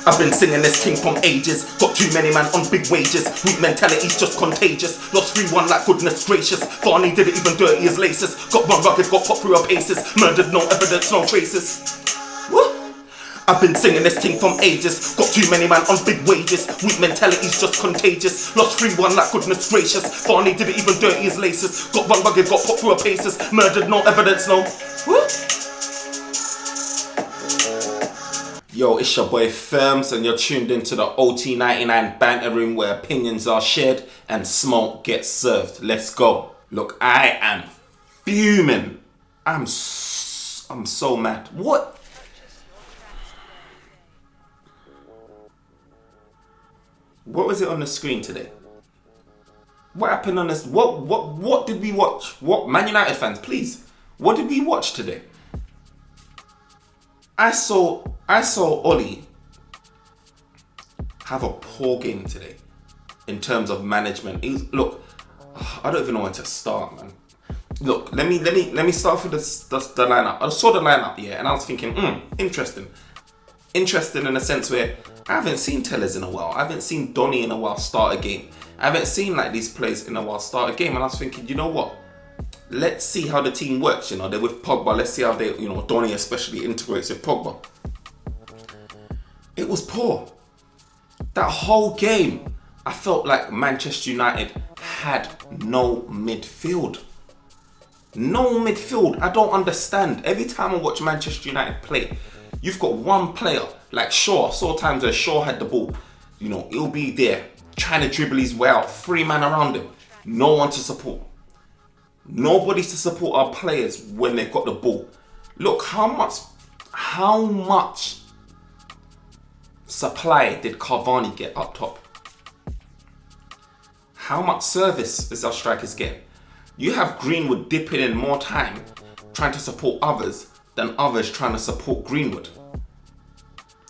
I've been singing this thing from ages. Got too many man on big wages. Weak mentality's just contagious. Lost 3-1 like goodness gracious. Barney did it even dirty as laces. Got run rugged, got popped through her paces. Murdered, no evidence, no traces. Woo! I've been singing this thing from ages. Got too many man on big wages. Weak mentality's just contagious. Lost 3-1 like goodness gracious. Barney did it even dirty as laces. Got run rugged, got popped through her paces. Murdered, no evidence, no. Woo! Yo, it's your boy Firms and you're tuned into the OT99 Banter Room where opinions are shared and smoke gets served. Let's go. Look, I am fuming. I'm so mad. What was it on the screen today? What happened on this? What did we watch? What, Man United fans, please. What did we watch today? I saw Ollie have a poor game today in terms of management. Look, I don't even know where to start, man. Look, let me start with the lineup. I saw the lineup, yeah, and I was thinking, interesting. Interesting in the sense where I haven't seen Tellers in a while. I haven't seen Donny in a while start a game. I haven't seen like these players in a while start a game, and I was thinking, you know what? Let's see how the team works, you know. They're with Pogba. Let's see how they, you know, Donny especially integrates with Pogba. It was poor. That whole game, I felt like Manchester United had no midfield. No midfield. I don't understand. Every time I watch Manchester United play, you've got one player, like Shaw. I saw times where Shaw had the ball. You know, he'll be there trying to dribble his way out. 3 man around him. No one to support. Nobody to support our players when they've got the ball. Look, how much supply did Cavani get up top? How much service is our strikers getting? You have Greenwood dipping in more time trying to support others than others trying to support Greenwood.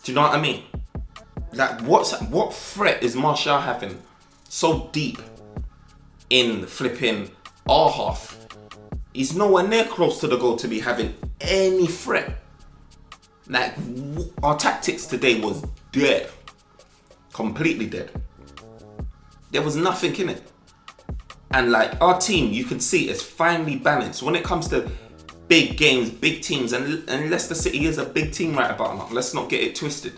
Do you know what I mean? Like, what threat is Martial having so deep in flipping our half? He's nowhere near close to the goal to be having any threat. Like, our tactics today was dead. Completely dead. There was nothing in it. And like, our team, you can see it's finely balanced. When it comes to big games, big teams, and Leicester City is a big team right about now. Let's not get it twisted.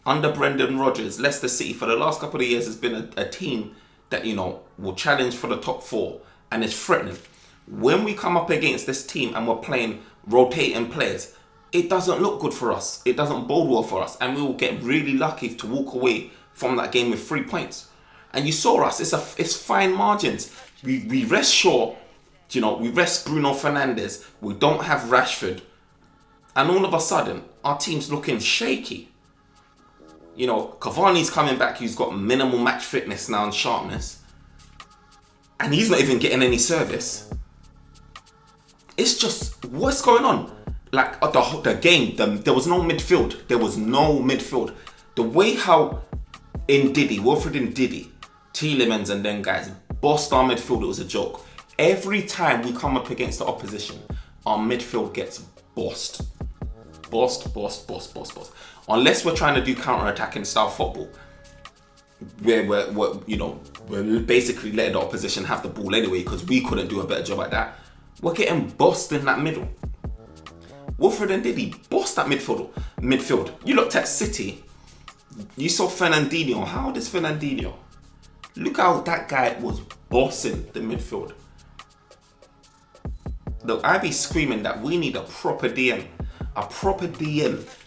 Under Brendan Rodgers, Leicester City for the last couple of years has been a team that, you know, will challenge for the top 4 and is threatening. When we come up against this team and we're playing rotating players, it doesn't look good for us. It doesn't bode well for us, and we will get really lucky to walk away from that game with 3 points. And you saw us. It's fine margins. We rest Shaw, you know, we rest Bruno Fernandes. We don't have Rashford, and all of a sudden our team's looking shaky. You know, Cavani's coming back. He's got minimal match fitness now and sharpness, and he's not even getting any service. It's just, what's going on? Like, the game, there was no midfield. There was no midfield. The way how Wilfred Ndidi, Tielemans and them guys bossed our midfield, it was a joke. Every time we come up against the opposition, our midfield gets bossed. Bossed. Unless we're trying to do counter-attacking style football, where we're basically letting the opposition have the ball anyway because we couldn't do a better job at that. We're getting bossed in that middle. Wilfred Ndidi bossed that midfield. You looked at City, you saw Fernandinho. How old is Fernandinho? Look how that guy was bossing the midfield. Look, I be screaming that we need a proper DM.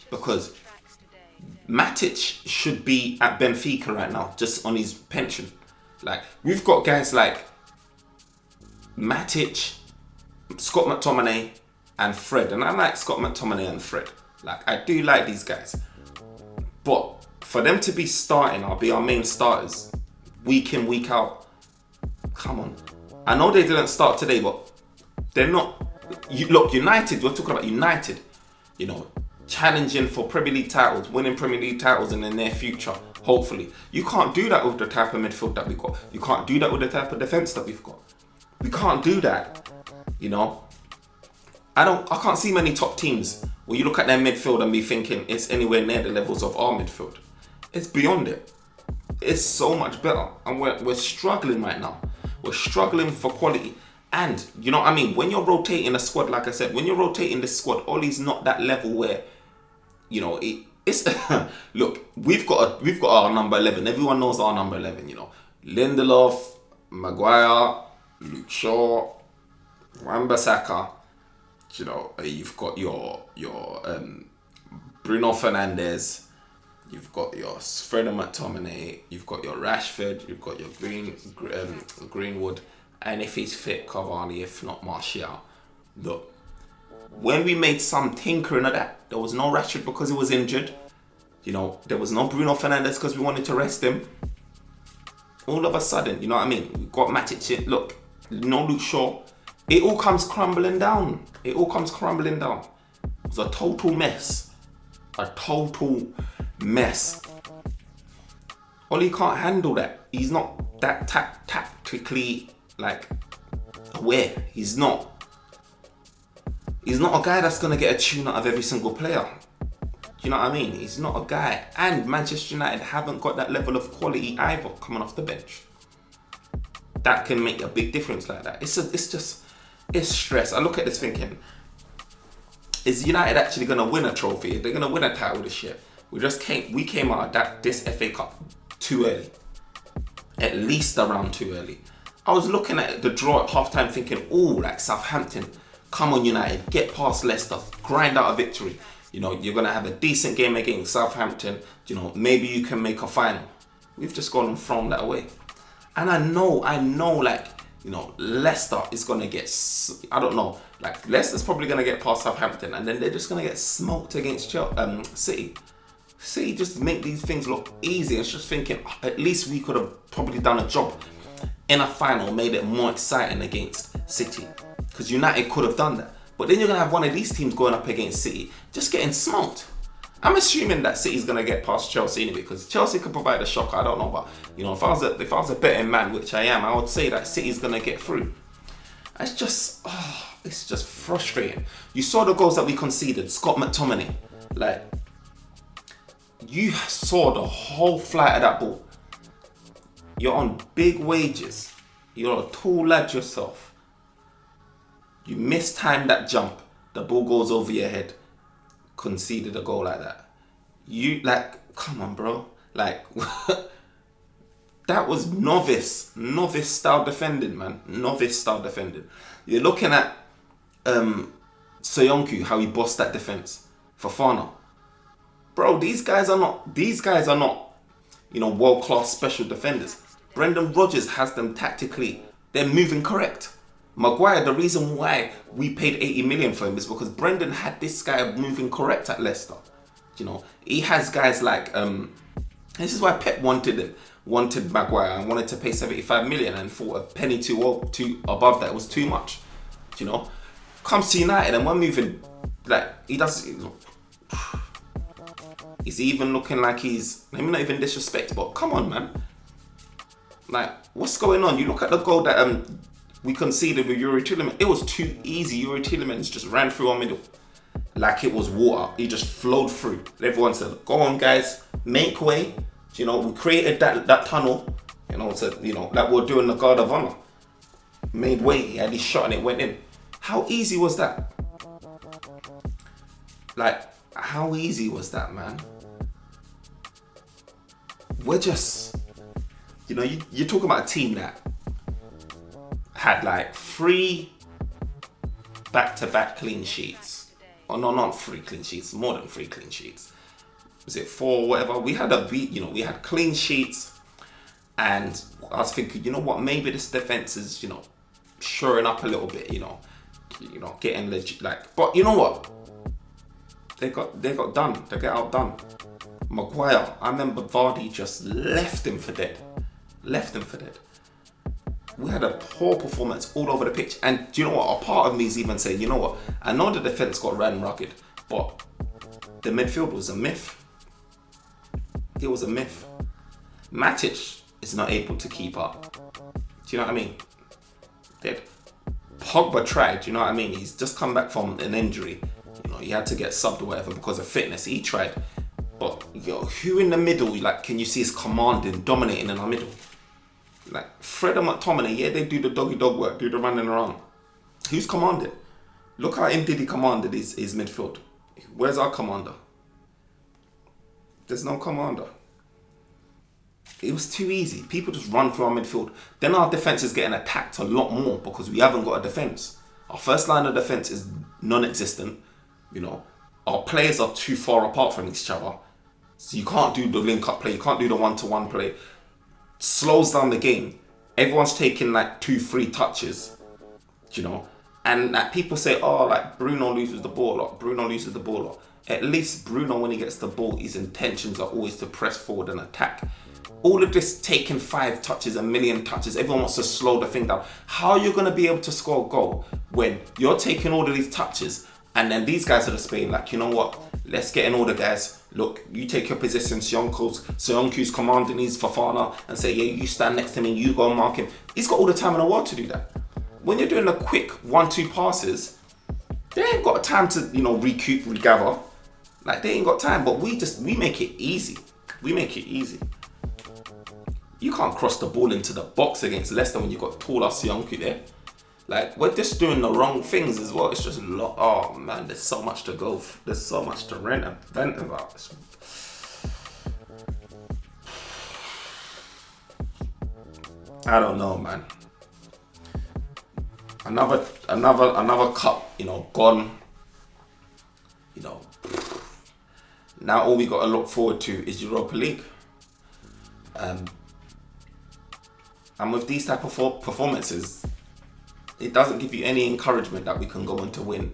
Because Matic should be at Benfica right now, just on his pension. Like, we've got guys like Matic, Scott McTominay, and Fred. And I like Scott McTominay and Fred. Like, I do like these guys. But for them to be starting or be our main starters, week in, week out, come on. I know they didn't start today, but they're not. Look, United, we're talking about United, you know, challenging for Premier League titles, winning Premier League titles in the near future, hopefully. You can't do that with the type of midfield that we've got. You can't do that with the type of defence that we've got. We can't do that, you know. I can't see many top teams where you look at their midfield and be thinking it's anywhere near the levels of our midfield. It's beyond it. It's so much better. And we're struggling right now. We're struggling for quality. And you know what I mean? When you're rotating a squad, like I said, when you're rotating this squad, Ollie's not that level where, you know, it's look, we've got our number 11. Everyone knows our number 11, you know. Lindelof, Maguire, Luke Shaw, Wan-Bissaka, you know, you've got your Bruno Fernandes, you've got your Fredo McTominay, you've got your Rashford, you've got your Greenwood, and if he's fit, Cavani, if not Martial. Look, when we made some tinkering of that, there was no Rashford because he was injured. You know, there was no Bruno Fernandes because we wanted to rest him. All of a sudden, you know what I mean? We got Matic in. Look, no Luke Shaw. It all comes crumbling down. It all comes crumbling down. It was a total mess. A total mess. Ollie can't handle that. He's not that tactically like aware. He's not a guy that's gonna get a tune out of every single player. You know what I mean? He's not a guy. And Manchester United haven't got that level of quality either coming off the bench. That can make a big difference like that. It's stress. I look at this thinking, is United actually gonna win a trophy? They're gonna win a title this year. We came out of this FA Cup too early. At least a round too early. I was looking at the draw at halftime thinking, oh, like Southampton, come on United, get past Leicester, grind out a victory. You know, you're going to have a decent game against Southampton. You know, maybe you can make a final. We've just gone and thrown that away. And I know, like, you know, Leicester is going to get, I don't know, like, Leicester's probably going to get past Southampton and then they're just going to get smoked against City. City just make these things look easy. It's just thinking, oh, at least we could have probably done a job in a final, made it more exciting against City. Because United could have done that. But then you're going to have one of these teams going up against City, just getting smoked. I'm assuming that City's going to get past Chelsea anyway, because Chelsea could provide a shocker. I don't know, but you know, if I was a betting man, which I am, I would say that City's going to get through. It's just frustrating. You saw the goals that we conceded. Scott McTominay, like, you saw the whole flight of that ball. You're on big wages. You're a tall lad yourself. You mistimed that jump. The ball goes over your head. Conceded a goal like that. You, like, come on, bro. Like, that was novice style defending, man. Novice style defending. You're looking at Soyuncu, how he bossed that defense. Fofana. Bro, these guys are not, you know, world-class special defenders. Brendan Rodgers has them tactically. They're moving correct. Maguire, the reason why we paid 80 million for him is because Brendan had this guy moving correct at Leicester. You know, he has guys like, this is why Pep wanted Maguire and wanted to pay 75 million and thought a penny too above that was too much. You know, comes to United and we're moving, like, he's even looking like maybe not even disrespect, but come on, man. Like, what's going on? You look at the goal that we conceded with Yuri Tielemans. It was too easy. Yuri Tielemans just ran through our middle like it was water. He just flowed through. Everyone said, go on, guys, make way. You know, we created that tunnel, you know, like we're doing the Guard of Honor. Made way, he had his shot and it went in. How easy was that? Like, how easy was that, man? We're just, you know, you're talking about a team that had like 3 back-to-back clean sheets. Oh no, not 3 clean sheets, more than 3 clean sheets. Was it 4 or whatever? We had we had clean sheets, and I was thinking, you know what, maybe this defense is, you know, shoring up a little bit, you know, getting legit, like, but you know what? They got done. They got outdone. Maguire, I remember Vardy just left him for dead. We had a poor performance all over the pitch. And do you know what? A part of me is even saying, you know what? I know the defense got ran rugged, but the midfield was a myth. It was a myth. Matic is not able to keep up. Do you know what I mean? Pogba tried, do you know what I mean? He's just come back from an injury. You know, he had to get subbed or whatever because of fitness. He tried. But who in the middle, like, can you see is commanding, dominating in our middle? Like Fred and McTominay, yeah, they do the doggy dog work, do the running around. Who's commanding? Look how Ndidi commanded his midfield. Where's our commander? There's no commander. It was too easy. People just run through our midfield. Then our defence is getting attacked a lot more because we haven't got a defence. Our first line of defence is non-existent. Our players are too far apart from each other. So you can't do the link-up play. You can't do the one-to-one play. Slows down the game. Everyone's taking like 2-3 touches. And like people say, oh, like Bruno loses the ball a lot. Bruno loses the ball a lot. At least Bruno, when he gets the ball, his intentions are always to press forward and attack. All of this taking 5 touches, a million touches, everyone wants to slow the thing down. How are you going to be able to score a goal when you're taking all of these touches and then these guys are just being like, you know what, let's get in order, guys. Look, you take your position, Sionku's commanding his Fofana and say, yeah, you stand next to me, you go and mark him. He's got all the time in the world to do that. When you're doing the quick 1-2 passes, they ain't got time to, recoup, regather. Like, they ain't got time, but we make it easy. We make it easy. You can't cross the ball into the box against Leicester when you've got taller Sionku there. Like, we're just doing the wrong things as well. It's just oh man, there's so much to go. There's so much to vent about. I don't know, man. Another cup, gone. Now all we got to look forward to is Europa League. And with these type of performances, it doesn't give you any encouragement that we can go on to win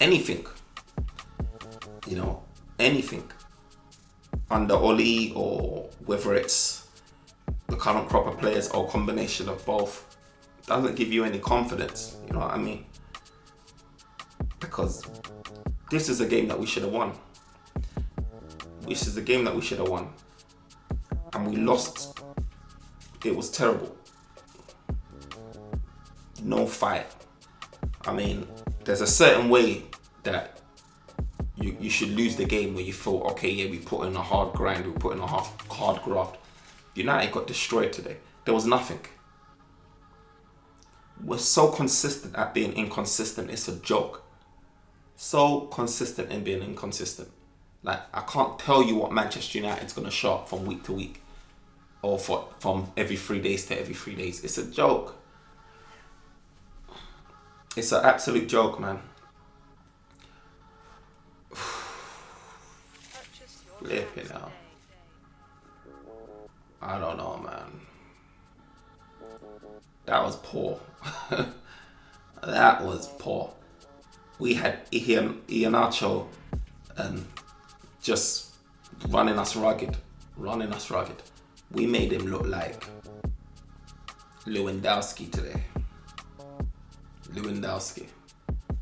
anything. Anything. Under Oli, or whether it's the current crop of players or combination of both, doesn't give you any confidence. You know what I mean? Because this is a game that we should have won. This is the game that we should have won. And we lost. It was terrible. No fight. I mean, there's a certain way that you should lose the game where you feel, okay, yeah, we put in a hard grind, we put in a hard graft. United got destroyed today. There was nothing. We're so consistent at being inconsistent, it's a joke. So consistent in being inconsistent. Like, I can't tell you what Manchester United's going to show up from week to week. Or from every 3 days to every 3 days. It's a joke. It's an absolute joke, man. Flipping out. I don't know, man. That was poor. That was poor. We had Iheanacho just running us rugged. We made him look like Lewandowski today.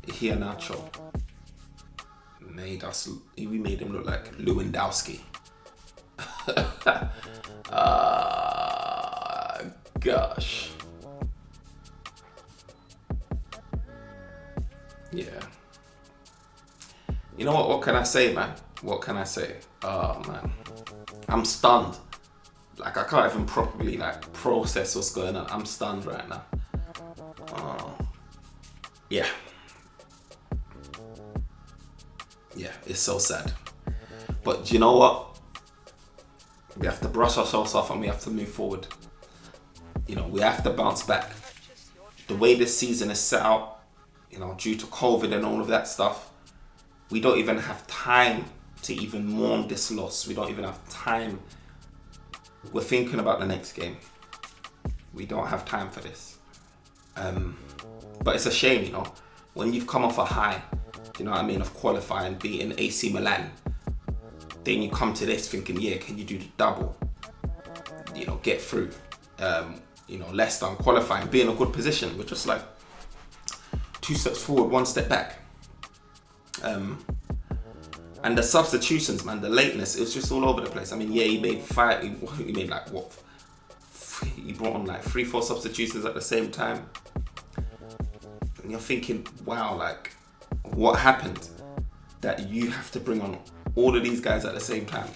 Iheanacho we made him look like Lewandowski. Gosh. Yeah. You know what can I say, man? What can I say? Oh man, I'm stunned. Like, I can't even properly process what's going on. I'm stunned right now. Yeah, it's so sad. But you know what? We have to brush ourselves off and we have to move forward. We have to bounce back. The way this season is set out, due to COVID and all of that stuff, we don't even have time to even mourn this loss. We don't even have time. We're thinking about the next game. We don't have time for this. But it's a shame, when you've come off a high, of qualifying, beating AC Milan, then you come to this thinking, yeah, can you do the double? Get through. Leicester and qualifying, be in a good position. We're just like 2 steps forward, 1 step back. And the substitutions, man, the lateness, it was just all over the place. I mean, yeah, he made 5, he made he brought on 3-4 substitutions at the same time. And you're thinking, wow, what happened that you have to bring on all of these guys at the same time.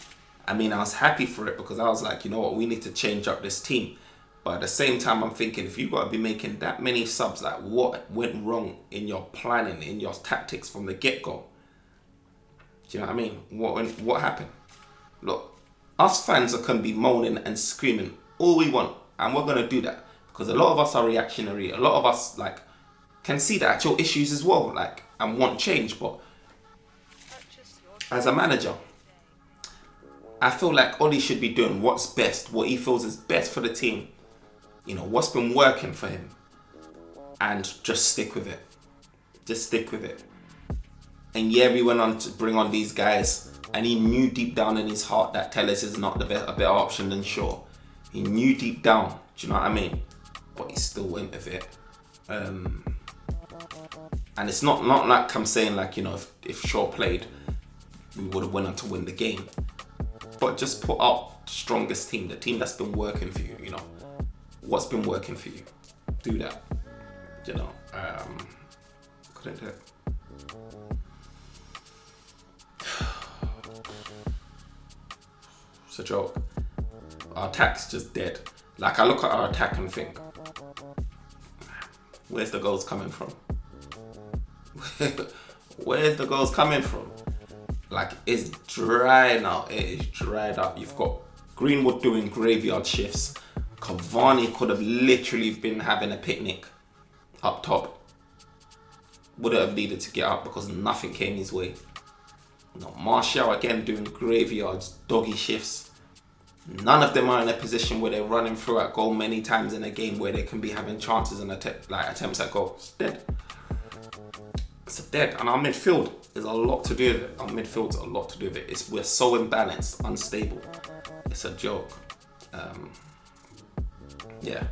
I mean, I was happy for it because I was like, you know what, we need to change up this team. But at the same time, I'm thinking, if you've got to be making that many subs, like what went wrong in your planning, in your tactics from the get-go? Do you know what I mean? What happened? Look, us fans can be moaning and screaming all we want, and we're going to do that because a lot of us are reactionary. A lot of us like can see the actual issues as well, like, and want change. But as a manager, I feel like Ollie should be doing what's best, what he feels is best for the team. You know, what's been working for him. And just stick with it. Just stick with it. And yeah, we went on to bring on these guys. And he knew deep down in his heart that Telles is not a better option than Shaw. He knew deep down. Do you know what I mean? But he still went with it. And it's not like I'm saying like, you know, if Shaw played, we would have went on to win the game. But just put out the strongest team, the team that's been working for you, you know. What's been working for you? Do that. You know, couldn't do it. It's a joke. Our attack's just dead. Like, I look at our attack and think, where's the goals coming from? Where's the goals coming from? Like, it's dry now. It is dried up. You've got Greenwood doing graveyard shifts. Cavani could have literally been having a picnic up top. Wouldn't have needed to get up because nothing came his way. You know, Martial again doing graveyards, doggy shifts. None of them are in a position where they're running through at goal many times in a game where they can be having chances and attempts at goal. It's dead. It's dead. And our midfield is a lot to do with it. Our midfield's a lot to do with it. We're so imbalanced, unstable. It's a joke. Yeah,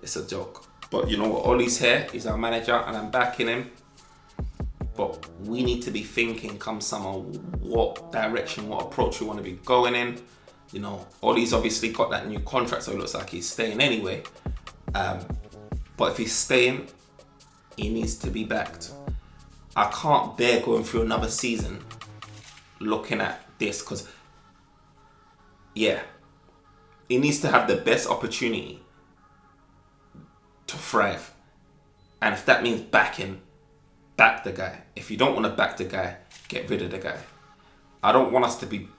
it's a joke. But you know what? Ollie's here. He's our manager, and I'm backing him. But we need to be thinking come summer what direction, what approach we want to be going in. You know, Ollie's obviously got that new contract, so it looks like he's staying anyway. But if he's staying, he needs to be backed. I can't bear going through another season looking at this because, yeah, he needs to have the best opportunity to thrive. And if that means back the guy. If you don't want to back the guy, get rid of the guy. I don't want us to be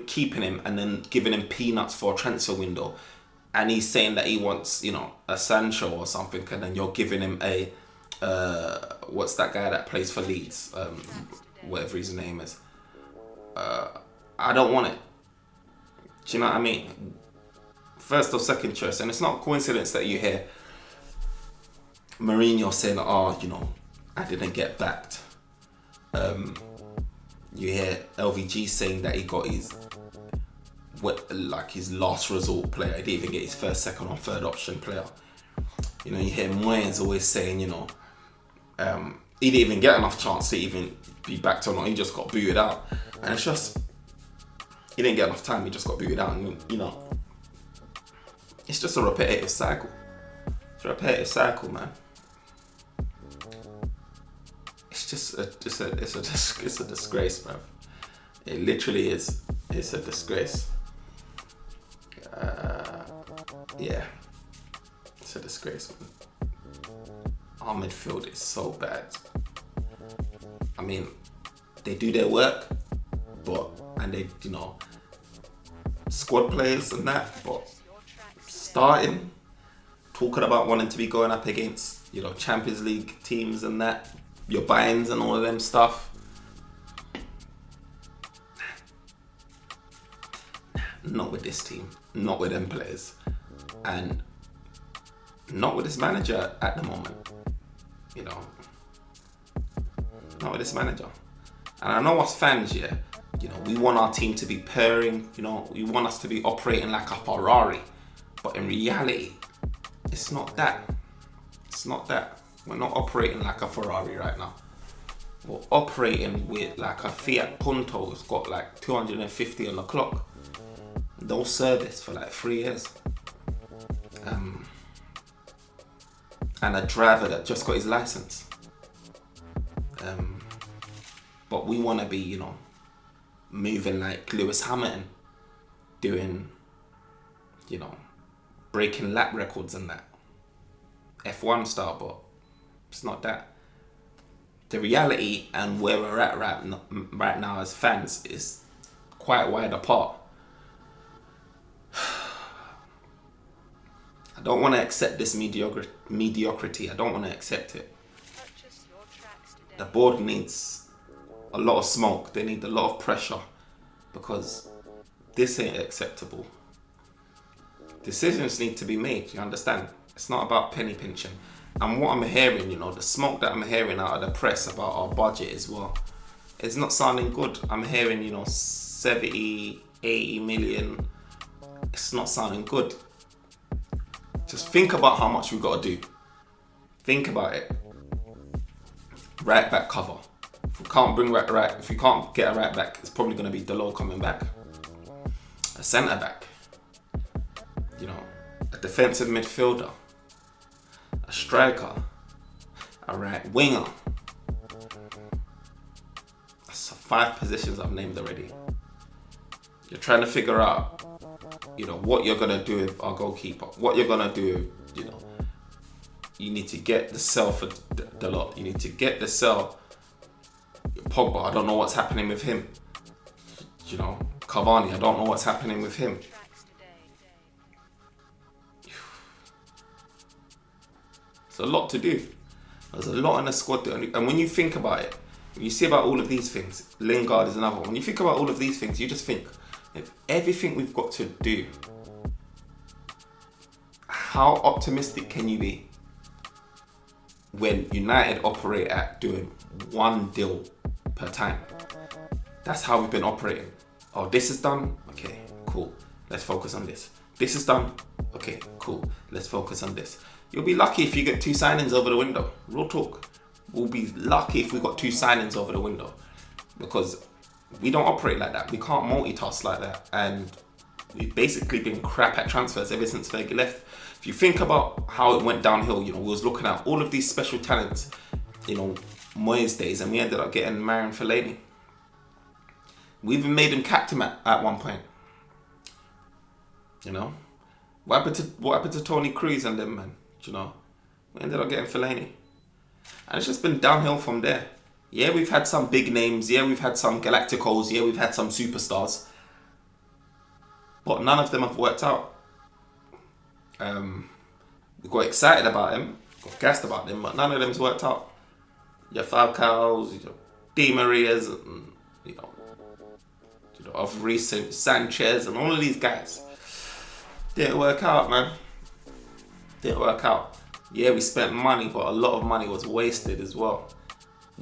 keeping him and then giving him peanuts for a transfer window. And he's saying that he wants, you know, a Sancho or something, and then you're giving him a what's that guy that plays for Leeds? Whatever his name is. I don't want it. Do you know what I mean? First or second choice. And it's not a coincidence that you hear Mourinho saying, oh, you know, I didn't get backed. You hear LVG saying that he got his last resort player. He didn't even get his first, second or third option player. You know, you hear Moyes always saying, you know, he didn't even get enough chance to even be backed or not. He just got booted out. And it's just, he didn't get enough time. He just got booted out. And, you know, it's just a repetitive cycle. It's a repetitive cycle, man. It's a disgrace, man. It literally is. It's a disgrace. Yeah, it's a disgrace, man. Our midfield is so bad. I mean, they do their work, and they, you know, squad players and that, but starting, talking about wanting to be going up against, you know, Champions League teams and that, your Bayerns and all of them stuff. Not with this team, not with them players, and not with this manager at the moment. You know, not with this manager. And I know us fans, yeah, you know, we want our team to be purring, you know, we want us to be operating like a Ferrari, but in reality, it's not that. It's not that. We're not operating like a Ferrari right now. We're operating with like a Fiat Punto. It's got like 250 on the clock. No service for like 3 years. And a driver that just got his license. But we want to be, you know, moving like Lewis Hamilton, doing, you know, breaking lap records and that. F1 style, but it's not that. The reality and where we're at right now as fans is quite wide apart. I don't want to accept this mediocrity. I don't want to accept it. The board needs a lot of smoke. They need a lot of pressure, because this ain't acceptable. Decisions need to be made, you understand? It's not about penny pinching. And what I'm hearing, you know, the smoke that I'm hearing out of the press about our budget as well, it's not sounding good. I'm hearing, you know, 70, 80 million. It's not sounding good. Just think about how much we've got to do. Think about it. Right back cover. If we can't if we can't get a right back, it's probably going to be Delors coming back. A centre back. You know, a defensive midfielder. A striker. A right winger. That's 5 positions I've named already. You're trying to figure out, you know, what you're going to do with our goalkeeper. What you're going to do, you know. You need to get the sell for Delors. You need to get the sell. Pogba, I don't know what's happening with him. You know, Cavani, I don't know what's happening with him. It's a lot to do. There's a lot in the squad. And when you think about it, when you see about all of these things, Lingard is another one. When you think about all of these things, you just think, if everything we've got to do, how optimistic can you be when United operate at doing 1 deal per time? That's how we've been operating. Oh, this is done? Okay, cool. Let's focus on this. This is done? Okay, cool. Let's focus on this. You'll be lucky if you get 2 signings over the window. Real talk. We'll be lucky if we got 2 signings over the window, because we don't operate like that. We can't multitask like that. And we've basically been crap at transfers ever since Fergie left. If you think about how it went downhill, you know, we was looking at all of these special talents, you know, Moyes days, and we ended up getting Marion Fellaini. We even made him captain at one point. You know, what happened to Tony Cruz and them, man? You know, we ended up getting Fellaini, and it's just been downhill from there. Yeah, we've had some big names. Yeah, we've had some Galacticos. Yeah, we've had some superstars, but none of them have worked out. We got excited about him, got gassed about them, but none of them's worked out. Your Falcaos, your Di Marias, and you know, of recent Sanchez, and all of these guys didn't work out, man. Didn't work out. Yeah, we spent money, but a lot of money was wasted as well.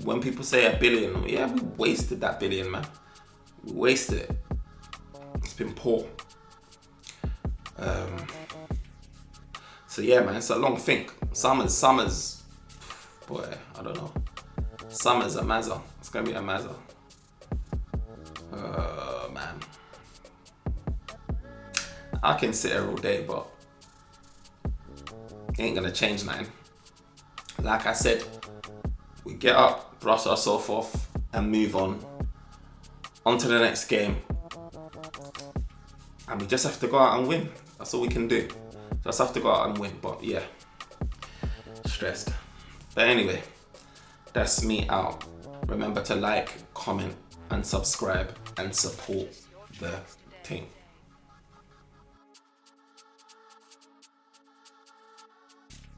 When people say $1 billion, yeah, we wasted that $1 billion, man. We wasted it. It's been poor. So yeah, man, it's a long think. Summers, boy, I don't know. Summer's a mazza. It's gonna be a mazza. Man, I can sit here all day, but it ain't gonna change nothing. Like I said, we get up, brush ourselves off, and move on to the next game. And we just have to go out and win. That's all we can do. Just have to go out and win. But yeah, stressed. But anyway, that's me out. Remember to like, comment, and subscribe, and support the team.